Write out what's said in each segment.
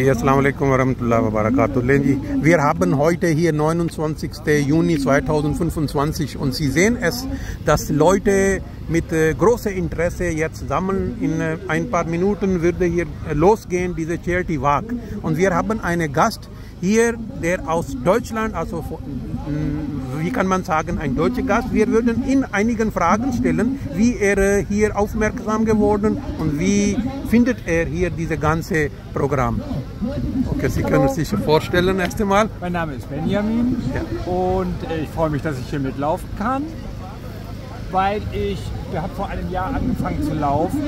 Assalamu alaikum warahmatullahi wabarakatuh. Wir haben heute hier 29. Juni 2025 und Sie sehen es, dass Leute mit großem Interesse jetzt sammeln. In ein paar Minuten würde hier losgehen, diese Charity Walk. Und wir haben einen Gast hier, der aus Deutschland, also wie kann man sagen, ein deutscher Gast. Wir würden ihn einigen Fragen stellen, wie er hier aufmerksam geworden und wie findet er hier dieses ganze Programm. Okay, Sie können sich vorstellen erst einmal. Mein Name ist Benjamin und ich freue mich, dass ich hier mitlaufen kann, weil ich habe vor einem Jahr angefangen zu laufen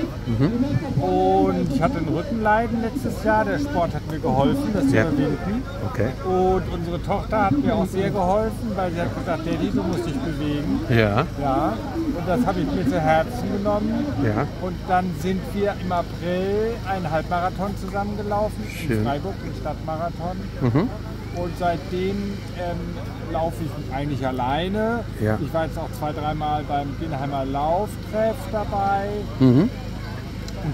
und ich hatte ein Rückenleiden letztes Jahr. Der Sport hat mir geholfen, das zu überwinden. Okay. Und unsere Tochter hat mir auch sehr geholfen, weil sie hat gesagt, Daddy, du musst dich bewegen. Ja. Ja. Und das habe ich mir zu Herzen genommen. Ja. Und dann sind wir im April einen Halbmarathon zusammengelaufen, in Freiburg, den Stadtmarathon. Und seitdem laufe ich eigentlich alleine. Ja. Ich war jetzt auch 2-3 Mal beim Binheimer Lauftreff dabei. Und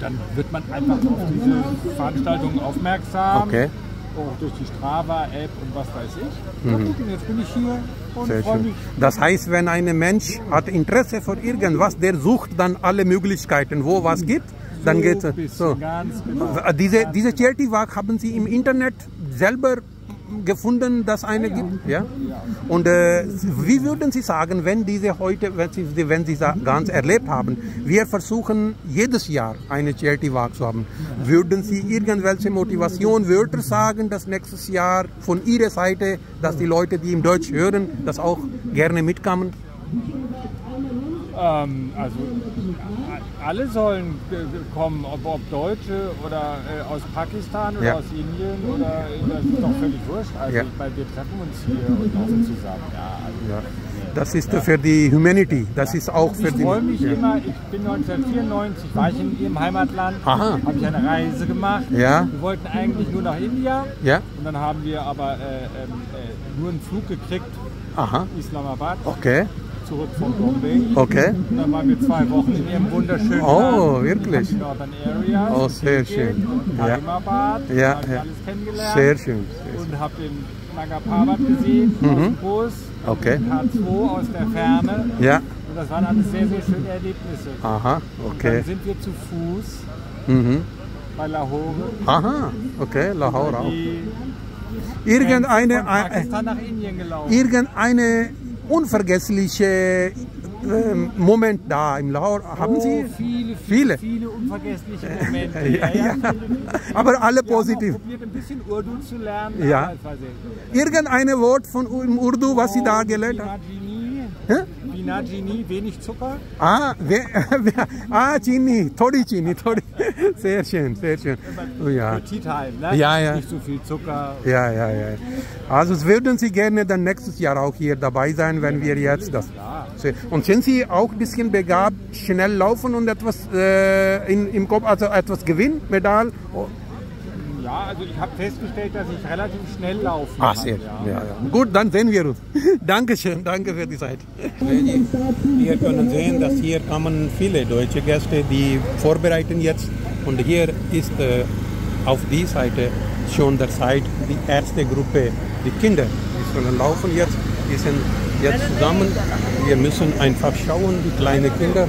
dann wird man einfach auf diese Veranstaltungen aufmerksam. Okay. Auch durch die Strava-App und was weiß ich. Und jetzt bin ich hier und freue mich. Das heißt, wenn ein Mensch hat Interesse für irgendwas, der sucht dann alle Möglichkeiten, wo was gibt. Dann geht es so. Ganz genau. Diese Charity Walk haben Sie im Internet selber gefunden, dass eine gibt? Ja? Und wie würden Sie sagen, wenn diese heute, wenn Sie ganz erlebt haben, wir versuchen jedes Jahr eine Charity Walk zu haben, würden Sie irgendwelche Motivation, Wörter sagen, dass nächstes Jahr von Ihrer Seite, dass die Leute, die im Deutsch hören, das auch gerne mitkommen? Also alle sollen kommen, ob Deutsche oder aus Pakistan oder aus Indien oder das ist doch völlig wurscht. Also weil wir treffen uns hier und laufen zusammen. Das ist für die Humanity. Das ist auch für die. Ich freue mich immer. Ich bin 1994 war ich in Ihrem Heimatland, habe ich eine Reise gemacht. Ja. Wir wollten eigentlich nur nach India. Ja. Und dann haben wir aber nur einen Flug gekriegt. Islamabad. Okay. Zurück von Bombay. Okay. Und dann waren wir 2 Wochen in ihrem wunderschönen Land, wirklich? Northern Area. Oh, sehr schön. Kalimabad. Ja. Habe ich alles kennengelernt. Sehr schön. Und habe den Nanga Parbat gesehen, aus dem Bus. Okay. K2 aus der Ferne. Ja. Und das waren alles sehr, sehr schöne Erlebnisse. Aha, okay. Und dann sind wir zu Fuß bei Lahore. Okay, Lahore auch. Von Pakistan nach Indien gelaufen. Irgendeine unvergessliche Moment da im Lahore, haben Sie? Viele unvergessliche Momente. Aber alle positiv. Ich habe probiert, ein bisschen Urdu zu lernen. Ja. Irgendein Wort von Urdu, was Sie da gelernt haben? Binajini, wenig Zucker. Chini, Thodi Chini, Thodi. Sehr schön, sehr schön. Für Tea Time, ne? Ja. Nicht so viel Zucker. Ja. Also würden Sie gerne dann nächstes Jahr auch hier dabei sein, wenn wir jetzt das. Und sind Sie auch ein bisschen begabt, schnell laufen und etwas im Kopf, also etwas gewinnen, Medaille? Ja, also ich habe festgestellt, dass ich relativ schnell laufen kann. Sehr schön. Gut, dann sehen wir uns. Dankeschön, danke für die Zeit. Wir können sehen, dass hier kommen viele deutsche Gäste, die vorbereiten jetzt. Und hier ist auf die Seite schon der Zeit die erste Gruppe, die Kinder. Die sollen laufen jetzt, die sind jetzt zusammen. Wir müssen einfach schauen, die kleinen Kinder.